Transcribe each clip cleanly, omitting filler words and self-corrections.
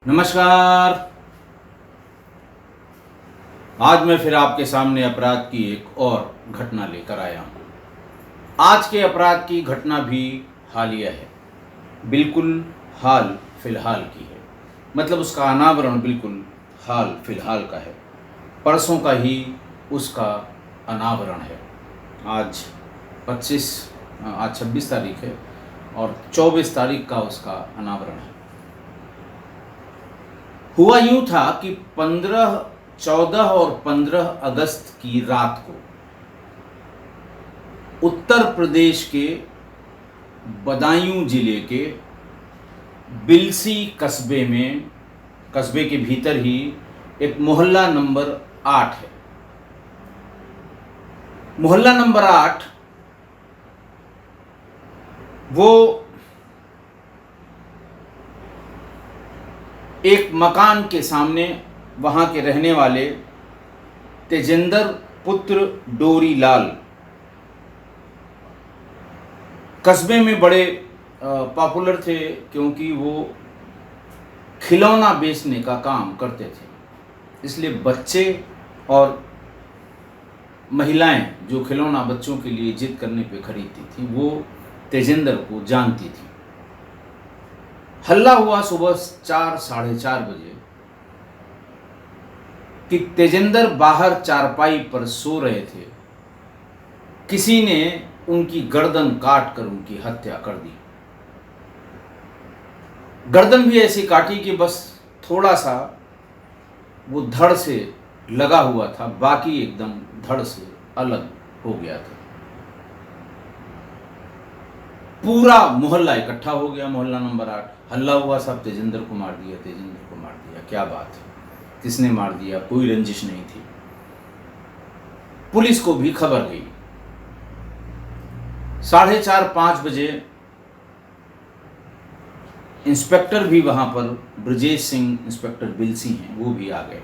नमस्कार। आज मैं फिर आपके सामने अपराध की एक और घटना लेकर आया हूँ। आज के अपराध की घटना भी हालिया है, बिल्कुल हाल फिलहाल की है। मतलब उसका अनावरण बिल्कुल हाल फिलहाल का है। परसों का ही उसका अनावरण है। आज 26 तारीख है और 24 तारीख का उसका अनावरण है। हुआ यूं था कि 14 और 15 अगस्त की रात को उत्तर प्रदेश के बदायूं जिले के बिलसी कस्बे के भीतर ही एक मोहल्ला नंबर 8 है। मोहल्ला नंबर 8 वो एक मकान के सामने वहाँ के रहने वाले तेजेंद्र पुत्र डोरीलाल कस्बे में बड़े पॉपुलर थे, क्योंकि वो खिलौना बेचने का काम करते थे। इसलिए बच्चे और महिलाएं जो खिलौना बच्चों के लिए जिद करने पे खरीदती थी, वो तेजेंद्र को जानती थी। हल्ला हुआ सुबह 4 साढ़े 4 बजे कि तेजेंद्र बाहर चारपाई पर सो रहे थे। किसी ने उनकी गर्दन काट कर उनकी हत्या कर दी। गर्दन भी ऐसी काटी कि बस थोड़ा सा वो धड़ से लगा हुआ था, बाकी एकदम धड़ से अलग हो गया था। पूरा मोहल्ला इकट्ठा हो गया। मोहल्ला नंबर 8 हल्ला हुआ, सब तेजेंद्र को मार दिया, तेजेंद्र को मार दिया। क्या बात है, किसने मार दिया? कोई रंजिश नहीं थी। पुलिस को भी खबर गई। 4:30-5 बजे इंस्पेक्टर भी वहां पर, ब्रजेश सिंह इंस्पेक्टर बिलसी हैं, वो भी आ गए।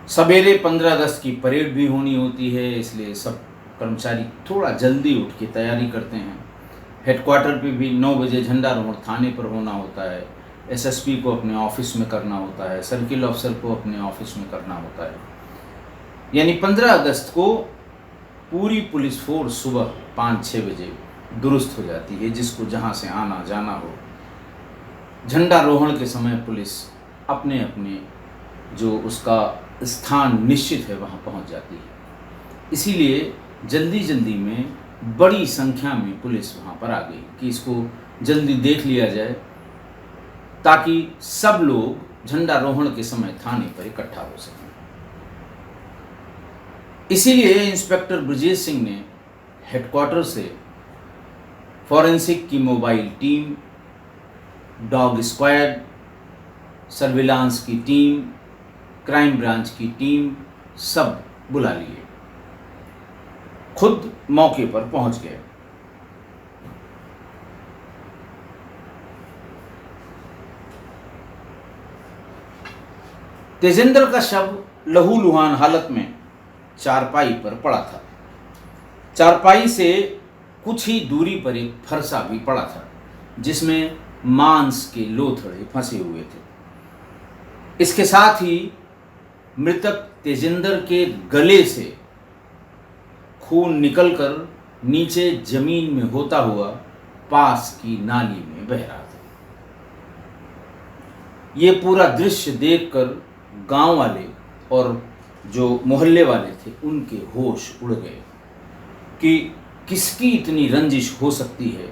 सवेरे 15 अगस्त की परेड भी होनी होती है, इसलिए सब कर्मचारी थोड़ा जल्दी उठ के तैयारी करते हैं। हेडक्वार्टर पे भी 9 बजे झंडारोहण थाने पर होना होता है। एसएसपी को अपने ऑफिस में करना होता है, सर्किल ऑफिसर को अपने ऑफिस में करना होता है। यानी 15 अगस्त को पूरी पुलिस फोर्स सुबह 5-6 बजे दुरुस्त हो जाती है, जिसको जहाँ से आना जाना हो। झंडारोहण के समय पुलिस अपने अपने जो उसका स्थान निश्चित है वहाँ पहुँच जाती है। इसीलिए जल्दी जल्दी में बड़ी संख्या में पुलिस वहाँ पर आ गई कि इसको जल्दी देख लिया जाए, ताकि सब लोग झंडारोहण के समय थाने पर इकट्ठा हो सकें। इसीलिए इंस्पेक्टर ब्रजेश सिंह ने हेडक्वार्टर से फॉरेंसिक की mobile team, dog squad, surveillance की टीम, क्राइम ब्रांच की टीम सब बुला लिए। खुद मौके पर पहुंच गए। तेजेंद्र का शव लहूलुहान हालत में चारपाई पर पड़ा था। चारपाई से कुछ ही दूरी पर एक फरसा भी पड़ा था, जिसमें मांस के लोथड़े फंसे हुए थे। इसके साथ ही मृतक तेजेंद्र के गले से खून निकलकर नीचे जमीन में होता हुआ पास की नाली में बह रहा था। ये पूरा दृश्य देखकर गांव वाले और जो मोहल्ले वाले थे, उनके होश उड़ गए कि किसकी इतनी रंजिश हो सकती है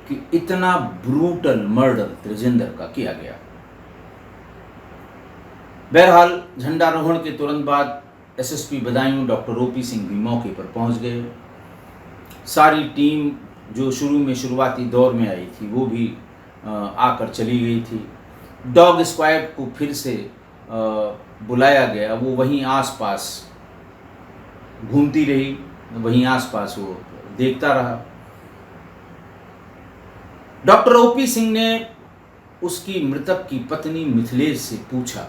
कि इतना ब्रूटल मर्डर तेजेंद्र का किया गया। बहरहाल झंडारोहण के तुरंत बाद SSP Badaun doctor OP Singh भी मौके पर पहुंच गए। सारी टीम जो शुरुआती दौर में आई थी, वो भी आकर चली गई थी। डॉग स्क्वाड को फिर से बुलाया गया। वो वहीं आसपास घूमती रही, वहीं आसपास वो देखता रहा। डॉक्टर ओपी सिंह ने उसकी मृतक की पत्नी मिथिलेश से पूछा,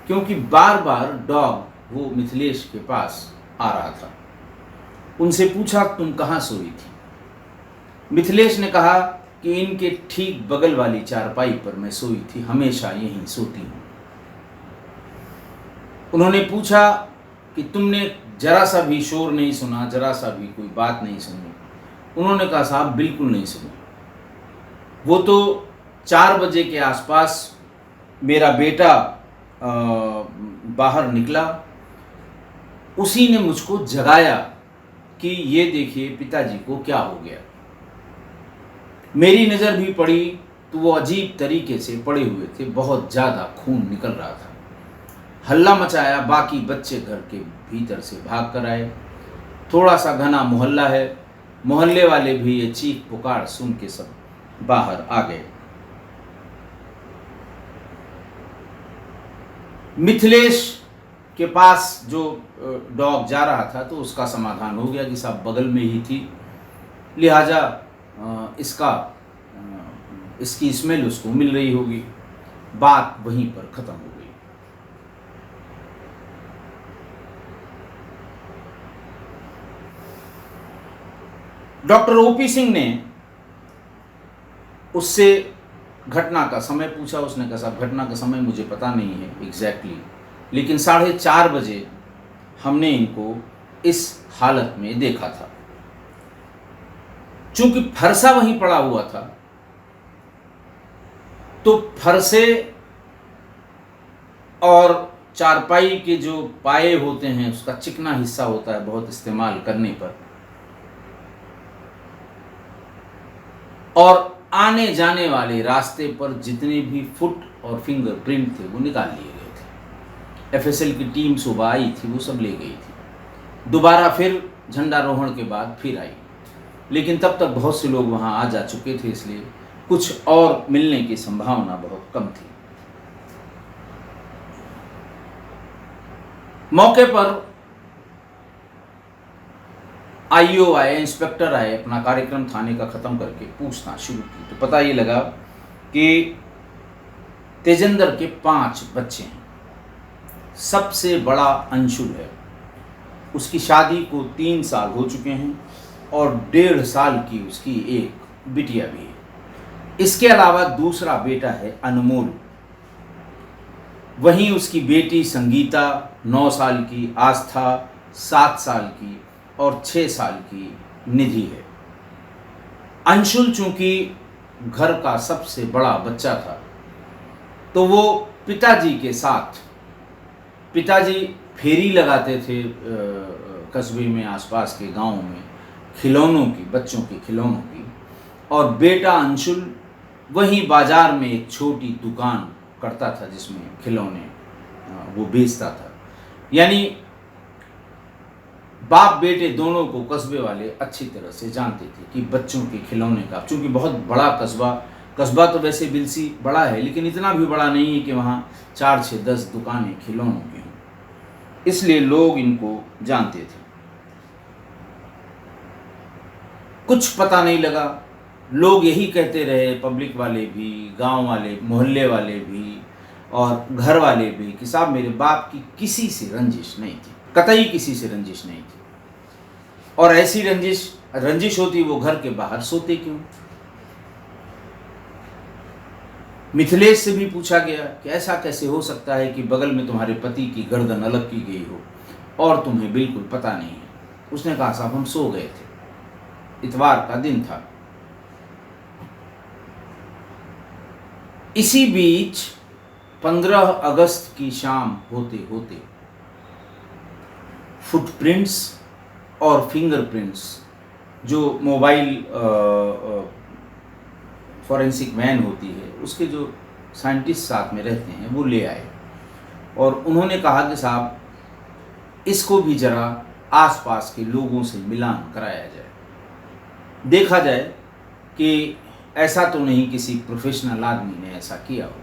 क्योंकि बार बार डॉग वो मिथिलेश के पास आ रहा था। उनसे पूछा, तुम कहाँ सोई थी? मिथिलेश ने कहा कि इनके ठीक बगल वाली चारपाई पर मैं सोई थी, हमेशा यहीं सोती हूँ। उन्होंने पूछा कि तुमने जरा सा भी शोर नहीं सुना, जरा सा भी कोई बात नहीं सुनी? उन्होंने कहा साहब बिल्कुल नहीं सुनी। वो तो 4 बजे के आसपास मेरा बेटा बाहर निकला, उसी ने मुझको जगाया कि ये देखिए पिताजी को क्या हो गया। मेरी नज़र भी पड़ी तो वो अजीब तरीके से पड़े हुए थे, बहुत ज़्यादा खून निकल रहा था। हल्ला मचाया, बाकी बच्चे घर के भीतर से भाग कर आए। थोड़ा सा घना मोहल्ला है, मोहल्ले वाले भी ये चीख पुकार सुन के सब बाहर आ गए। मिथिलेश के पास जो डॉग जा रहा था तो उसका समाधान हो गया कि साहब बगल में ही थी, लिहाजा इसकी स्मेल उसको मिल रही होगी। बात वहीं पर खत्म हो गई। डॉक्टर ओपी सिंह ने उससे घटना का समय पूछा। उसने कहा साहब घटना का समय मुझे पता नहीं है एग्जैक्टली, लेकिन 4:30 बजे हमने इनको इस हालत में देखा था। चूंकि फरसा वहीं पड़ा हुआ था तो फरसे और चारपाई के जो पाए होते हैं उसका चिकना हिस्सा होता है बहुत इस्तेमाल करने पर, और आने जाने वाले रास्ते पर जितने भी फुट और फिंगरप्रिंट थे वो निकाल लिए गए थे। एफएसएल की टीम सुबह आई थी, वो सब ले गई थी। दोबारा फिर झंडारोहण के बाद फिर आई, लेकिन तब तक बहुत से लोग वहां आ जा चुके थे, इसलिए कुछ और मिलने की संभावना बहुत कम थी। मौके पर आईओ आए, इंस्पेक्टर आए, अपना कार्यक्रम थाने का ख़त्म करके पूछताछ शुरू की तो पता ये लगा कि तेजेंद्र के 5 बच्चे हैं। सबसे बड़ा अंशुल है, उसकी शादी को 3 साल हो चुके हैं और 1.5 साल की उसकी एक बिटिया भी है। इसके अलावा दूसरा बेटा है अनमोल, वहीं उसकी बेटी संगीता 9 साल की, आस्था 7 साल की और 6 साल की निधि है। अंशुल चूंकि घर का सबसे बड़ा बच्चा था तो वो पिताजी के साथ, पिताजी फेरी लगाते थे कस्बे में, आसपास के गांवों में खिलौनों की, बच्चों के खिलौनों की, और बेटा अंशुल वहीं बाजार में एक छोटी दुकान करता था जिसमें खिलौने वो बेचता था। यानी बाप बेटे दोनों को कस्बे वाले अच्छी तरह से जानते थे कि बच्चों के खिलौने का, चूंकि बहुत बड़ा कस्बा तो वैसे बिलसी बड़ा है लेकिन इतना भी बड़ा नहीं है कि वहाँ 4, 6, 10 दुकानें खिलौनों की हों, इसलिए लोग इनको जानते थे। कुछ पता नहीं लगा, लोग यही कहते रहे, पब्लिक वाले भी, गांव वाले, मोहल्ले वाले भी और घर वाले भी, कि साहब मेरे बाप की किसी से रंजिश नहीं थी, कतई किसी से रंजिश नहीं थी, और ऐसी रंजिश होती वो घर के बाहर सोते क्यों। मिथिलेश से भी पूछा गया कि ऐसा कैसे हो सकता है कि बगल में तुम्हारे पति की गर्दन अलग की गई हो और तुम्हें बिल्कुल पता नहीं है। उसने कहा साहब हम सो गए थे, इतवार का दिन था। इसी बीच 15 अगस्त की शाम होते होते फुटप्रिंट्स और फिंगरप्रिंट्स जो मोबाइल फॉरेंसिक वैन होती है उसके जो साइंटिस्ट साथ में रहते हैं वो ले आए और उन्होंने कहा कि साहब इसको भी जरा आसपास के लोगों से मिलान कराया जाए, देखा जाए कि ऐसा तो नहीं किसी प्रोफेशनल आदमी ने ऐसा किया हो।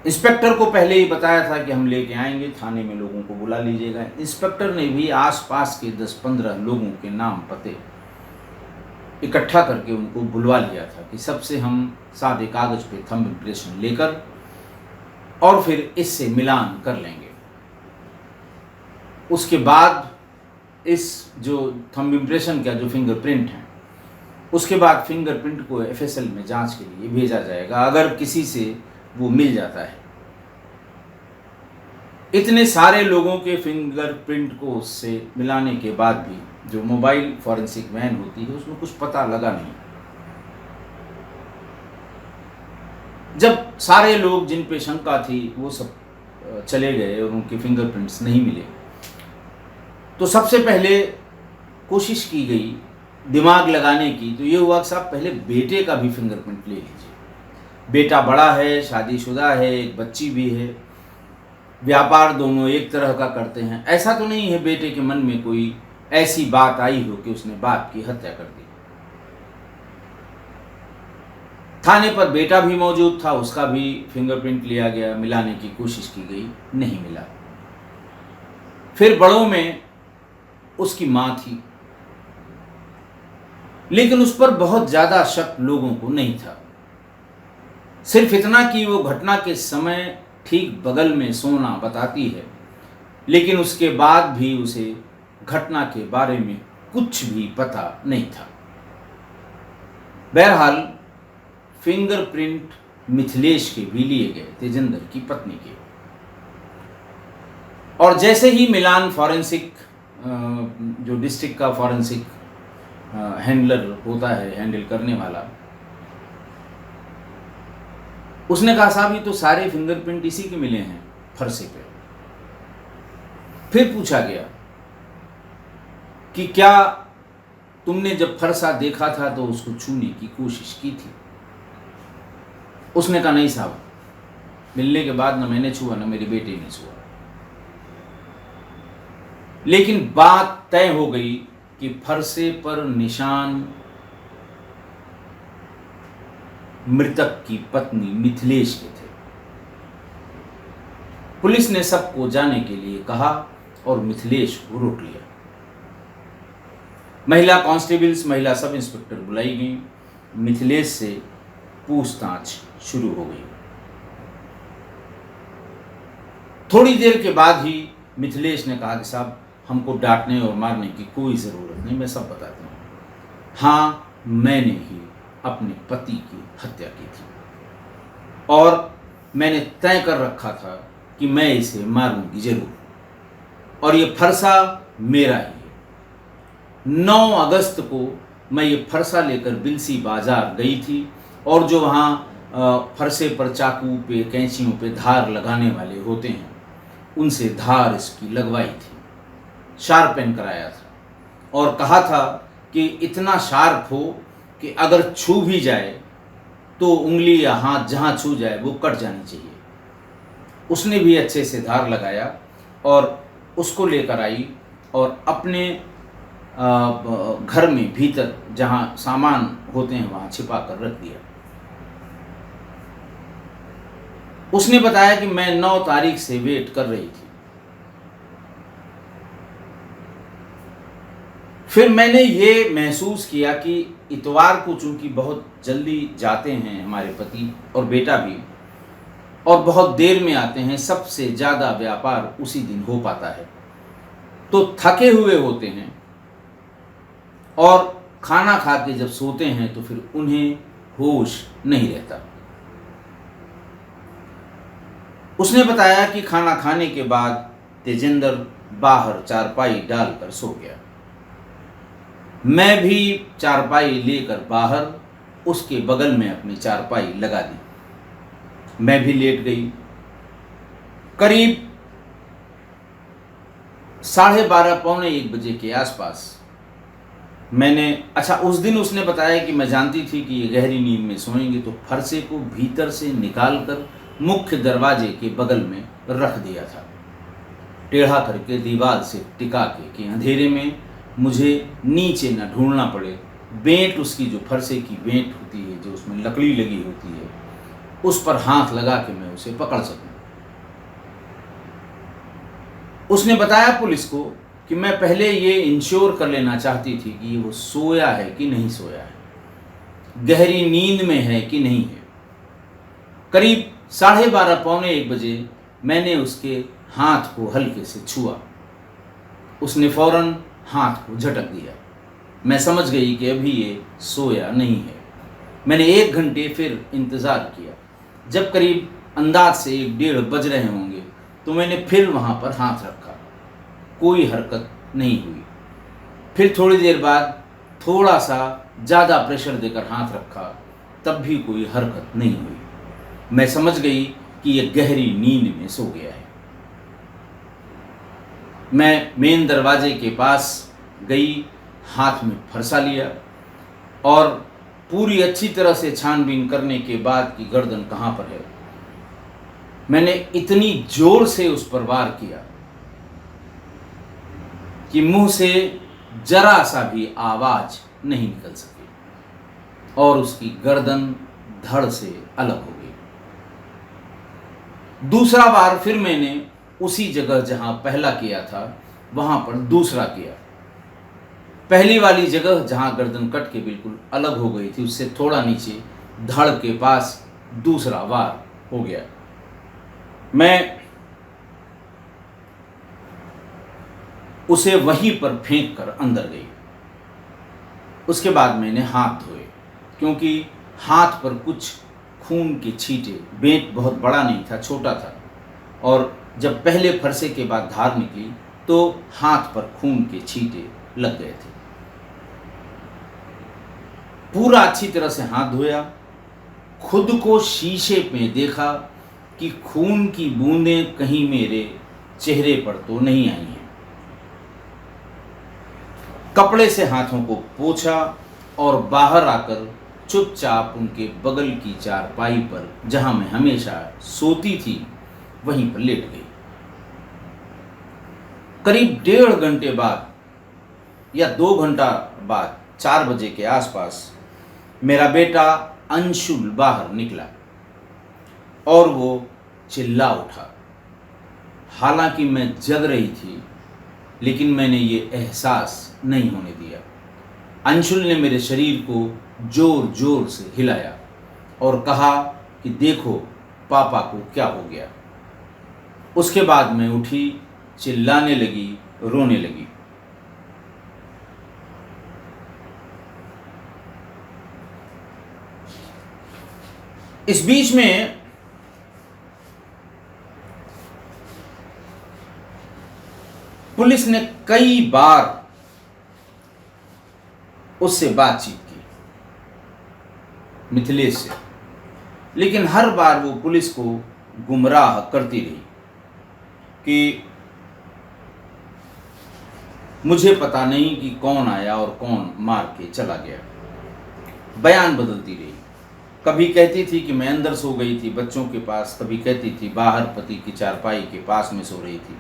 इंस्पेक्टर को पहले ही बताया था कि हम लेके आएंगे, थाने में लोगों को बुला लीजिएगा। इंस्पेक्टर ने भी आसपास के 10-15 लोगों के नाम पते इकट्ठा करके उनको बुलवा लिया था कि सबसे हम सादे कागज पे थंब इम्प्रेशन लेकर और फिर इससे मिलान कर लेंगे। उसके बाद इस जो थंब इम्प्रेशन का जो फिंगरप्रिंट है उसके बाद फिंगरप्रिंट को एफएसएल में जांच के लिए भेजा जाएगा अगर किसी से वो मिल जाता है। इतने सारे लोगों के फिंगरप्रिंट को उससे मिलाने के बाद भी जो मोबाइल फॉरेंसिक वैन होती है उसमें कुछ पता लगा नहीं। जब सारे लोग जिन पे शंका थी वो सब चले गए और उनके फिंगरप्रिंट्स नहीं मिले, तो सबसे पहले कोशिश की गई दिमाग लगाने की। तो ये हुआ कि साहब पहले बेटे का भी फिंगरप्रिंट ले लीजिए। बेटा बड़ा है, शादीशुदा है, एक बच्ची भी है, व्यापार दोनों एक तरह का करते हैं। ऐसा तो नहीं है बेटे के मन में कोई ऐसी बात आई हो कि उसने बाप की हत्या कर दी। थाने पर बेटा भी मौजूद था, उसका भी फिंगरप्रिंट लिया गया, मिलाने की कोशिश की गई, नहीं मिला। फिर बड़ों में उसकी मां थी, लेकिन उस पर बहुत ज्यादा शक लोगों को नहीं था। सिर्फ इतना कि वो घटना के समय ठीक बगल में सोना बताती है, लेकिन उसके बाद भी उसे घटना के बारे में कुछ भी पता नहीं था। बहरहाल फिंगरप्रिंट मिथिलेश के भी लिए गए, तेजिंदर की पत्नी के। और जैसे ही मिलान फॉरेंसिक जो डिस्ट्रिक्ट का फॉरेंसिक हैंडलर होता है, हैंडल करने वाला, उसने कहा साहब ये तो सारे फिंगरप्रिंट इसी के मिले हैं फरसे पे। फिर पूछा गया कि क्या तुमने जब फरसा देखा था तो उसको छूने की कोशिश की थी? उसने कहा नहीं साहब, मिलने के बाद न मैंने छुआ न मेरे बेटे ने छुआ। लेकिन बात तय हो गई कि फरसे पर निशान मृतक की पत्नी मिथिलेश के थे। पुलिस ने सबको जाने के लिए कहा और मिथिलेश को रोक लिया। महिला कांस्टेबल्स, महिला सब इंस्पेक्टर बुलाई गई। मिथिलेश से पूछताछ शुरू हो गई। थोड़ी देर के बाद ही मिथिलेश ने कहा कि साहब हमको डांटने और मारने की कोई ज़रूरत नहीं, मैं सब बताता हूँ। हाँ, मैंने ही अपने पति की हत्या की थी और मैंने तय कर रखा था कि मैं इसे मारूंगी जरूर, और ये फरसा मेरा ही है। 9 अगस्त को मैं ये फरसा लेकर बिलसी बाजार गई थी और जो वहाँ फरसे पर चाकू पे, कैंचियों पे धार लगाने वाले होते हैं, उनसे धार इसकी लगवाई थी, शार्पन कराया था और कहा था कि इतना शार्प हो कि अगर छू भी जाए तो उंगली या हाथ जहाँ छू जाए वो कट जानी चाहिए। उसने भी अच्छे से धार लगाया और उसको लेकर आई और अपने घर में भीतर जहाँ सामान होते हैं वहाँ छिपा कर रख दिया। उसने बताया कि मैं 9 तारीख से वेट कर रही थी। फिर मैंने ये महसूस किया कि इतवार को चूंकि बहुत जल्दी जाते हैं हमारे पति और बेटा भी, और बहुत देर में आते हैं, सबसे ज़्यादा व्यापार उसी दिन हो पाता है, तो थके हुए होते हैं और खाना खा के जब सोते हैं तो फिर उन्हें होश नहीं रहता। उसने बताया कि खाना खाने के बाद तेजिंदर बाहर चारपाई डालकर सो गया। मैं भी चारपाई लेकर बाहर उसके बगल में अपनी चारपाई लगा दी। मैं भी लेट गई। करीब 12:30 पौने 1 बजे के आसपास मैंने, उस दिन उसने बताया कि मैं जानती थी कि ये गहरी नींद में सोएंगे, तो फरसे को भीतर से निकालकर मुख्य दरवाजे के बगल में रख दिया था, टेढ़ा करके दीवार से टिका के, कि अंधेरे में मुझे नीचे न ढूंढना पड़े। बेंट, उसकी जो फरसे की बेंट होती है, जो उसमें लकड़ी लगी होती है, उस पर हाथ लगा के मैं उसे पकड़ सकूं। उसने बताया पुलिस को कि मैं पहले ये इंश्योर कर लेना चाहती थी कि वो सोया है कि नहीं सोया है, गहरी नींद में है कि नहीं है। करीब 12:30 पौने 1 बजे मैंने उसके हाथ को हल्के से छुआ। उसने फौरन हाथ को झटक दिया। मैं समझ गई कि अभी ये सोया नहीं है। मैंने 1 घंटे फिर इंतज़ार किया। जब करीब अंदाज से 1 डेढ़ बज रहे होंगे तो मैंने फिर वहाँ पर हाथ रखा। कोई हरकत नहीं हुई। फिर थोड़ी देर बाद थोड़ा सा ज़्यादा प्रेशर देकर हाथ रखा, तब भी कोई हरकत नहीं हुई। मैं समझ गई कि यह गहरी नींद में सो गया है। मैं मेन दरवाजे के पास गई, हाथ में फरसा लिया और पूरी अच्छी तरह से छानबीन करने के बाद कि गर्दन कहाँ पर है, मैंने इतनी जोर से उस पर वार किया कि मुंह से जरा सा भी आवाज नहीं निकल सकी और उसकी गर्दन धड़ से अलग हो गई। दूसरा बार फिर मैंने उसी जगह जहां पहला किया था वहां पर दूसरा किया। पहली वाली जगह जहां गर्दन कट के बिल्कुल अलग हो गई थी, उससे थोड़ा नीचे धड़ के पास दूसरा वार हो गया। मैं उसे वहीं पर फेंक कर अंदर गई। उसके बाद मैंने हाथ धोए, क्योंकि हाथ पर कुछ खून के छींटे, बेंट बहुत बड़ा नहीं था, छोटा था, और जब पहले फरसे के बाद धार निकली तो हाथ पर खून के छींटे लग गए थे। पूरा अच्छी तरह से हाथ धोया, खुद को शीशे में देखा कि खून की बूंदें कहीं मेरे चेहरे पर तो नहीं आई हैं। कपड़े से हाथों को पोंछा और बाहर आकर चुपचाप उनके बगल की चारपाई पर, जहां मैं हमेशा सोती थी, वहीं पर लेट गई। करीब 1.5 घंटे बाद या 2 घंटा बाद 4 बजे के आसपास मेरा बेटा अंशुल बाहर निकला और वो चिल्ला उठा। हालांकि मैं जग रही थी, लेकिन मैंने ये एहसास नहीं होने दिया। अंशुल ने मेरे शरीर को जोर जोर से हिलाया और कहा कि देखो पापा को क्या हो गया। उसके बाद मैं उठी, चिल्लाने लगी, रोने लगी। इस बीच में पुलिस ने कई बार उससे बातचीत की, मिथिलेश से, लेकिन हर बार वो पुलिस को गुमराह करती रही कि मुझे पता नहीं कि कौन आया और कौन मार के चला गया। बयान बदलती रही। कभी कहती थी कि मैं अंदर सो गई थी बच्चों के पास, कभी कहती थी बाहर पति की चारपाई के पास में सो रही थी।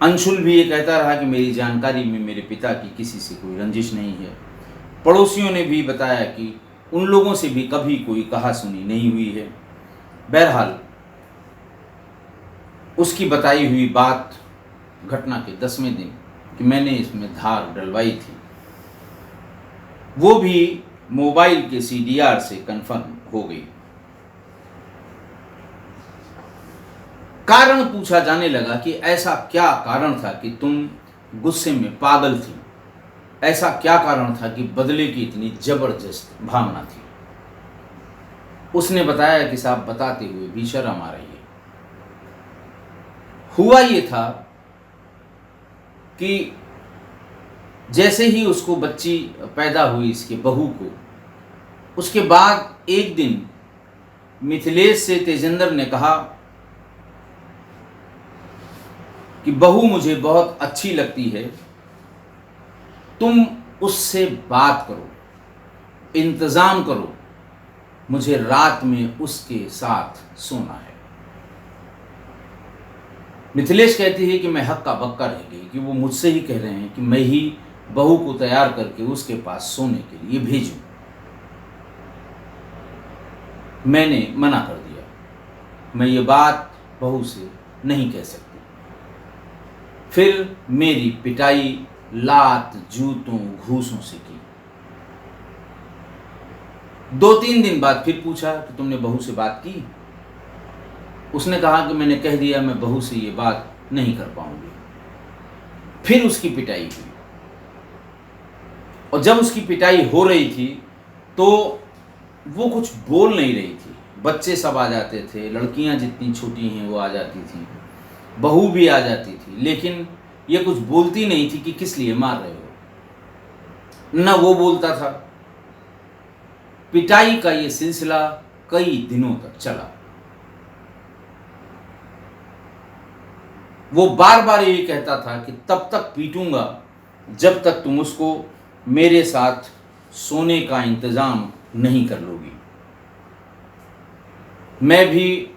अंशुल भी ये कहता रहा कि मेरी जानकारी में मेरे पिता की किसी से कोई रंजिश नहीं है। पड़ोसियों ने भी बताया कि उन लोगों से भी कभी कोई कहा सुनी नहीं हुई है। बहरहाल उसकी बताई हुई बात घटना के 10वें दिन कि मैंने इसमें धार डलवाई थी, वो भी मोबाइल के CDR से कंफर्म हो गई। कारण पूछा जाने लगा कि ऐसा क्या कारण था कि तुम गुस्से में पागल थी, ऐसा क्या कारण था कि बदले की इतनी जबरदस्त भावना थी। उसने बताया कि साहब बताते हुए भी शर्म आ रही है। हुआ ये था कि जैसे ही उसको बच्ची पैदा हुई, इसके बहू को, उसके बाद एक दिन मिथिलेश से तेजेंद्र ने कहा कि बहू मुझे बहुत अच्छी लगती है, तुम उससे बात करो, इंतज़ाम करो, मुझे रात में उसके साथ सोना है। मिथिलेश कहती है कि मैं हक्का बक्का रह गई कि वो मुझसे ही कह रहे हैं कि मैं ही बहू को तैयार करके उसके पास सोने के लिए भेजूं। मैंने मना कर दिया, मैं ये बात बहू से नहीं कह सकती। फिर मेरी पिटाई लात, जूतों, घूसों से की। 2-3 दिन बाद फिर पूछा कि तुमने बहू से बात की? उसने कहा कि मैंने कह दिया मैं बहू से ये बात नहीं कर पाऊंगी। फिर उसकी पिटाई हुई। और जब उसकी पिटाई हो रही थी तो वो कुछ बोल नहीं रही थी। बच्चे सब आ जाते थे, लड़कियां जितनी छोटी हैं वो आ जाती थी, बहू भी आ जाती थी, लेकिन ये कुछ बोलती नहीं थी कि किस लिए मार रहे हो। न वो बोलता था। पिटाई का ये सिलसिला कई दिनों तक चला। वो बार बार ये कहता था कि तब तक पीटूंगा जब तक तुम उसको मेरे साथ सोने का इंतजाम नहीं कर लोगी। मैं भी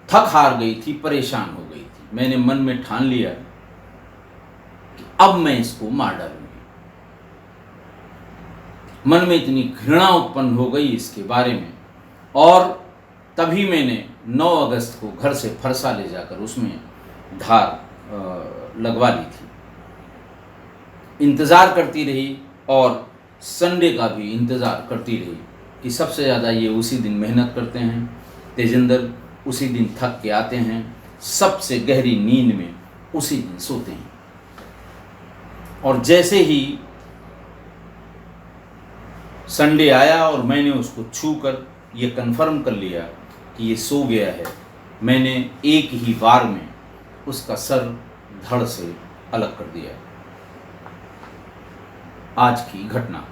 थक हार गई थी, परेशान हो गई थी। मैंने मन में ठान लिया कि अब मैं इसको मार डालूंगी। मन में इतनी घृणा उत्पन्न हो गई इसके बारे में, और तभी मैंने 9 अगस्त को घर से फरसा ले जाकर उसमें धार लगवा ली थी। इंतज़ार करती रही और संडे का भी इंतज़ार करती रही कि सबसे ज़्यादा ये उसी दिन मेहनत करते हैं, तेजिंदर उसी दिन थक के आते हैं, सबसे गहरी नींद में उसी दिन सोते हैं। और जैसे ही संडे आया और मैंने उसको छू कर ये कन्फर्म कर लिया कि ये सो गया है, मैंने एक ही बार में उसका सर धड़ से अलग कर दिया। आज की घटना।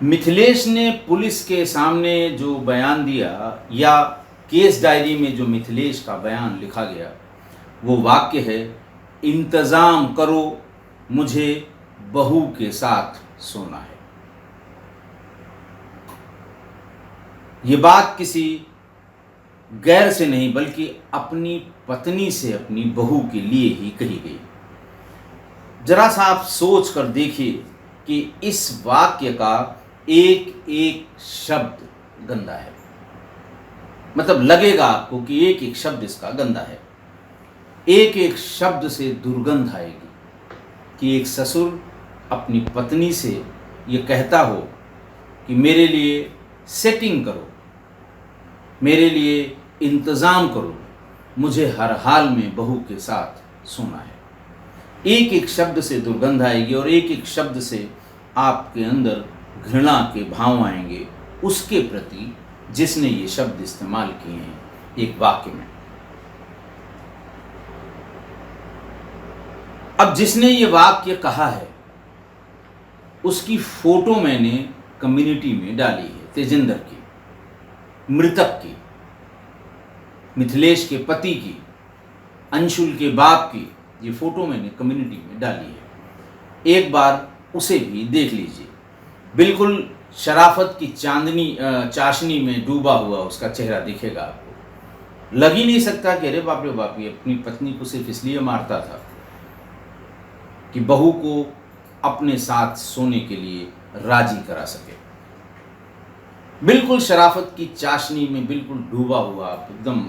मिथिलेश ने पुलिस के सामने जो बयान दिया, या केस डायरी में जो मिथिलेश का बयान लिखा गया, वो वाक्य है, इंतज़ाम करो, मुझे बहू के साथ सोना है। ये बात किसी गैर से नहीं बल्कि अपनी पत्नी से अपनी बहू के लिए ही कही गई। जरा सा आप सोच कर देखिए कि इस वाक्य का एक एक शब्द गंदा है। मतलब लगेगा आपको कि एक एक शब्द इसका गंदा है। एक एक शब्द से दुर्गंध आएगी कि एक ससुर अपनी पत्नी से ये कहता हो कि मेरे लिए सेटिंग करो, मेरे लिए इंतज़ाम करो, मुझे हर हाल में बहू के साथ सोना है। एक एक शब्द से दुर्गंध आएगी और एक एक शब्द से आपके अंदर घृणा के भाव आएंगे उसके प्रति जिसने ये शब्द इस्तेमाल किए हैं एक वाक्य में। अब जिसने ये वाक्य कहा है उसकी फोटो मैंने कम्युनिटी में डाली है, तेजिंदर की, मृतक की, मिथिलेश के पति की, अंशुल के बाप की। ये फोटो मैंने कम्युनिटी में डाली है, एक बार उसे भी देख लीजिए। बिल्कुल शराफत की चाशनी में डूबा हुआ उसका चेहरा दिखेगा आपको। लग ही नहीं सकता कि अरे बाप रे बाप, ये अपनी पत्नी को सिर्फ इसलिए मारता था कि बहू को अपने साथ सोने के लिए राजी करा सके। बिल्कुल शराफत की चाशनी में बिल्कुल डूबा हुआ, आप एकदम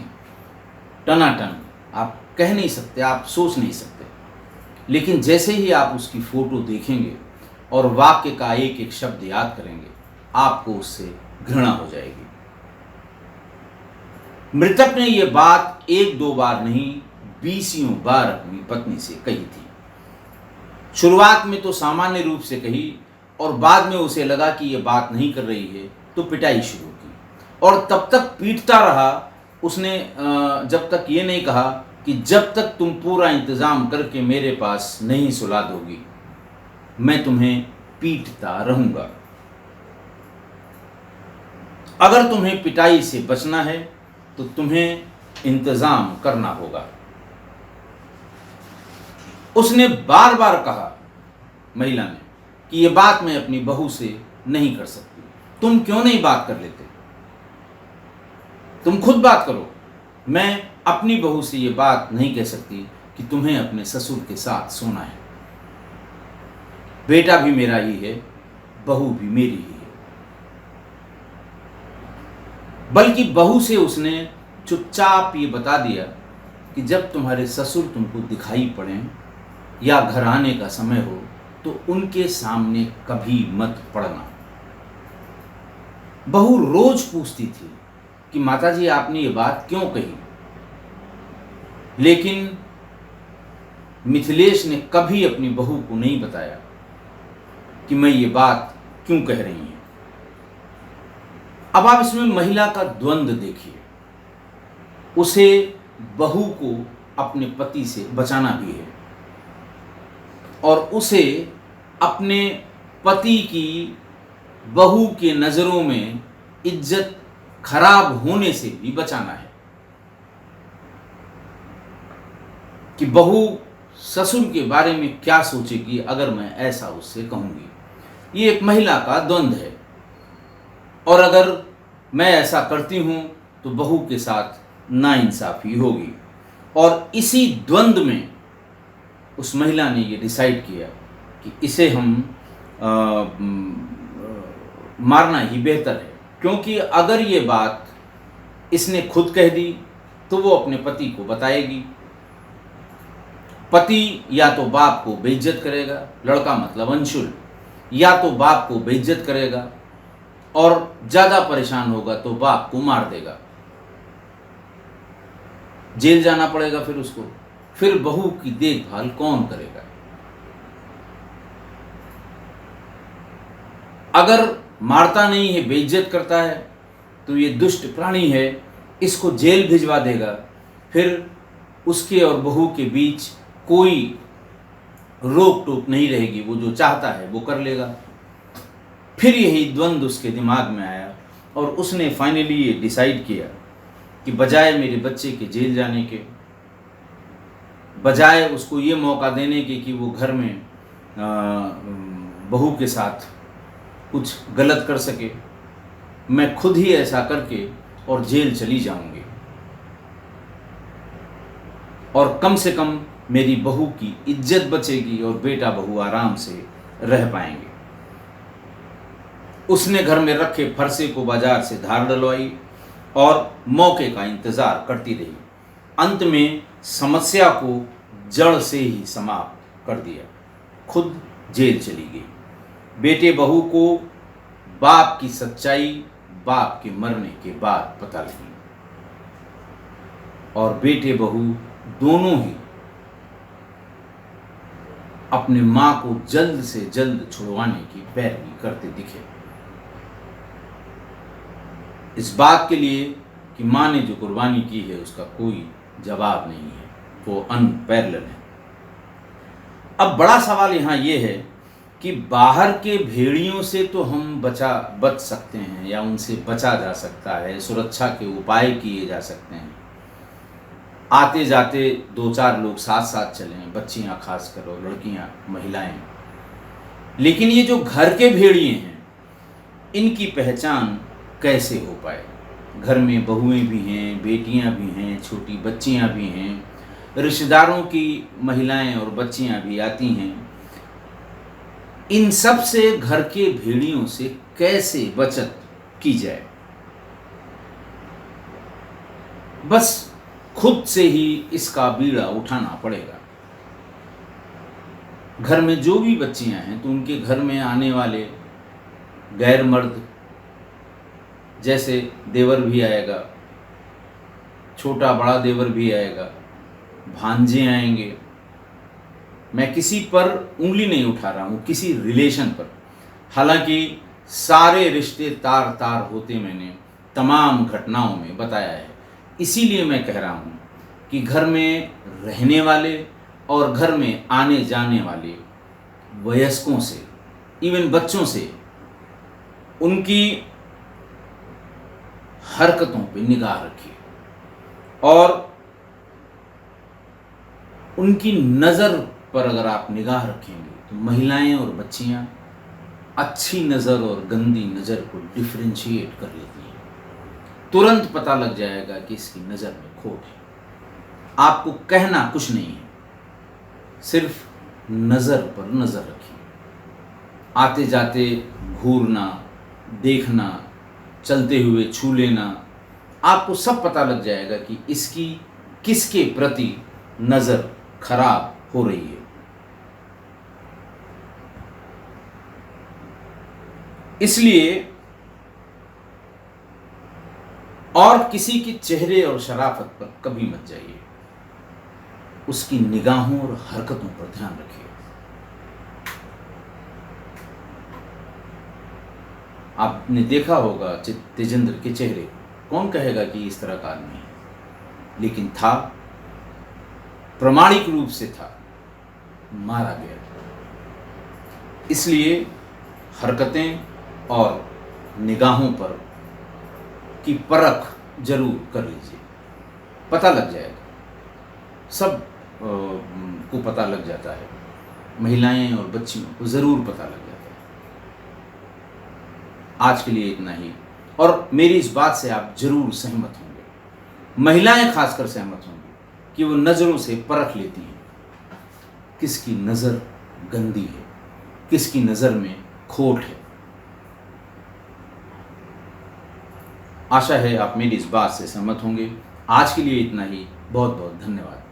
टनाटन, आप कह नहीं सकते, आप सोच नहीं सकते। लेकिन जैसे ही आप उसकी फोटो देखेंगे और वाक्य का एक एक शब्द याद करेंगे, आपको उससे घृणा हो जाएगी। मृतक ने यह बात 1-2 बार नहीं 20 बार अपनी पत्नी से कही थी। शुरुआत में तो सामान्य रूप से कही और बाद में उसे लगा कि यह बात नहीं कर रही है तो पिटाई शुरू की, और तब तक पीटता रहा। उसने जब तक ये नहीं कहा कि जब तक तुम पूरा इंतज़ाम करके मेरे पास नहीं सुला दोगी मैं तुम्हें पीटता रहूंगा। अगर तुम्हें पिटाई से बचना है तो तुम्हें इंतज़ाम करना होगा। उसने बार बार कहा, महिला ने, कि यह बात मैं अपनी बहू से नहीं कर सकती। तुम क्यों नहीं बात कर लेते? तुम खुद बात करो। मैं अपनी बहू से यह बात नहीं कह सकती कि तुम्हें अपने ससुर के साथ सोना है। बेटा भी मेरा ही है, बहू भी मेरी ही है। बल्कि बहू से उसने चुपचाप ये बता दिया कि जब तुम्हारे ससुर तुमको दिखाई पड़े या घर आने का समय हो तो उनके सामने कभी मत पड़ना। बहू रोज पूछती थी कि माताजी आपने ये बात क्यों कही, लेकिन मिथिलेश ने कभी अपनी बहू को नहीं बताया कि मैं ये बात क्यों कह रही हूं। अब आप इसमें महिला का द्वंद्व देखिए। उसे बहू को अपने पति से बचाना भी है और उसे अपने पति की बहू के नज़रों में इज्जत खराब होने से भी बचाना है कि बहू ससुर के बारे में क्या सोचेगी अगर मैं ऐसा उससे कहूँगी। ये एक महिला का द्वंद्व है और अगर मैं ऐसा करती हूँ तो बहू के साथ नाइंसाफ़ी होगी। और इसी द्वंद्व में उस महिला ने ये डिसाइड किया कि इसे हम मारना ही बेहतर है, क्योंकि अगर ये बात इसने खुद कह दी तो वो अपने पति को बताएगी। पति या तो बाप को बेइज्जत करेगा, लड़का मतलब अंशुल, या तो बाप को बेइज्जत करेगा और ज़्यादा परेशान होगा तो बाप को मार देगा, जेल जाना पड़ेगा फिर उसको। फिर बहू की देखभाल कौन करेगा? अगर मारता नहीं है, बेइज्जत करता है, तो ये दुष्ट प्राणी है, इसको जेल भिजवा देगा। फिर उसके और बहू के बीच कोई रोक टोक नहीं रहेगी, वो जो चाहता है वो कर लेगा। फिर यही द्वंद्व उसके दिमाग में आया और उसने फाइनली ये डिसाइड किया कि बजाय मेरे बच्चे के जेल जाने के, बजाय उसको ये मौका देने के कि वो घर में बहू के साथ कुछ गलत कर सके, मैं खुद ही ऐसा करके और जेल चली जाऊंगी और कम से कम मेरी बहू की इज्जत बचेगी और बेटा बहू आराम से रह पाएंगे। उसने घर में रखे फरसे को बाजार से धार डलवाई और मौके का इंतजार करती रही। अंत में समस्या को जड़ से ही समाप्त कर दिया, खुद जेल चली गई। बेटे बहू को बाप की सच्चाई बाप के मरने के बाद पता लगी और बेटे बहू दोनों ही अपने मां को जल्द से जल्द छुड़वाने की पैरवी करते दिखे, इस बात के लिए कि मां ने जो कुर्बानी की है उसका कोई जवाब नहीं है, वो अनपैरेलल है। अब बड़ा सवाल यहाँ ये है कि बाहर के भेड़ियों से तो हम बच सकते हैं या उनसे बचा जा सकता है, सुरक्षा के उपाय किए जा सकते हैं, आते जाते 2-4 लोग साथ साथ चलें, बच्चियां खास कर और लड़कियां महिलाएं। लेकिन ये जो घर के भेड़िए हैं इनकी पहचान कैसे हो पाए? घर में बहुएं भी हैं, बेटियां भी हैं, छोटी बच्चियां भी हैं, रिश्तेदारों की महिलाएं और बच्चियां भी आती हैं। इन सब से घर के भेड़ियों से कैसे बचत की जाए? बस खुद से ही इसका बीड़ा उठाना पड़ेगा। घर में जो भी बच्चियां हैं तो उनके घर में आने वाले गैर मर्द, जैसे देवर भी आएगा, छोटा बड़ा देवर भी आएगा, भांजे आएंगे। मैं किसी पर उंगली नहीं उठा रहा हूँ, किसी रिलेशन पर, हालांकि सारे रिश्ते तार तार होते मैंने तमाम घटनाओं में बताया है। इसीलिए मैं कह रहा हूँ कि घर में रहने वाले और घर में आने जाने वाले वयस्कों से, इवन बच्चों से, उनकी हरकतों पे निगाह रखिए और उनकी नज़र पर अगर आप निगाह रखेंगे तो महिलाएं और बच्चियां अच्छी नज़र और गंदी नज़र को डिफरेंशिएट कर लेती हैं। तुरंत पता लग जाएगा कि इसकी नज़र में खोट है। आपको कहना कुछ नहीं है, सिर्फ नज़र पर नज़र रखिए। आते जाते घूरना, देखना, चलते हुए छू लेना, आपको सब पता लग जाएगा कि इसकी किसके प्रति नज़र खराब हो रही है। इसलिए और किसी के चेहरे और शराफत पर कभी मत जाइए। उसकी निगाहों और हरकतों पर ध्यान रखिए। आपने देखा होगा तेजेंद्र के चेहरे को, कौन कहेगा कि इस तरह का आदमी है, लेकिन था, प्रामाणिक रूप से था, मारा गया। इसलिए हरकतें और निगाहों पर की परख जरूर कर लीजिए, पता लग जाएगा, सब को पता लग जाता है, महिलाएं और बच्चियों को ज़रूर पता लग जाता है। आज के लिए इतना ही, और मेरी इस बात से आप जरूर सहमत होंगे, महिलाएं खासकर सहमत होंगी कि वो नज़रों से परख लेती हैं किसकी नज़र गंदी है, किसकी नज़र में खोट है। आशा है आप मेरी इस बात से सहमत होंगे। आज के लिए इतना ही, बहुत बहुत धन्यवाद।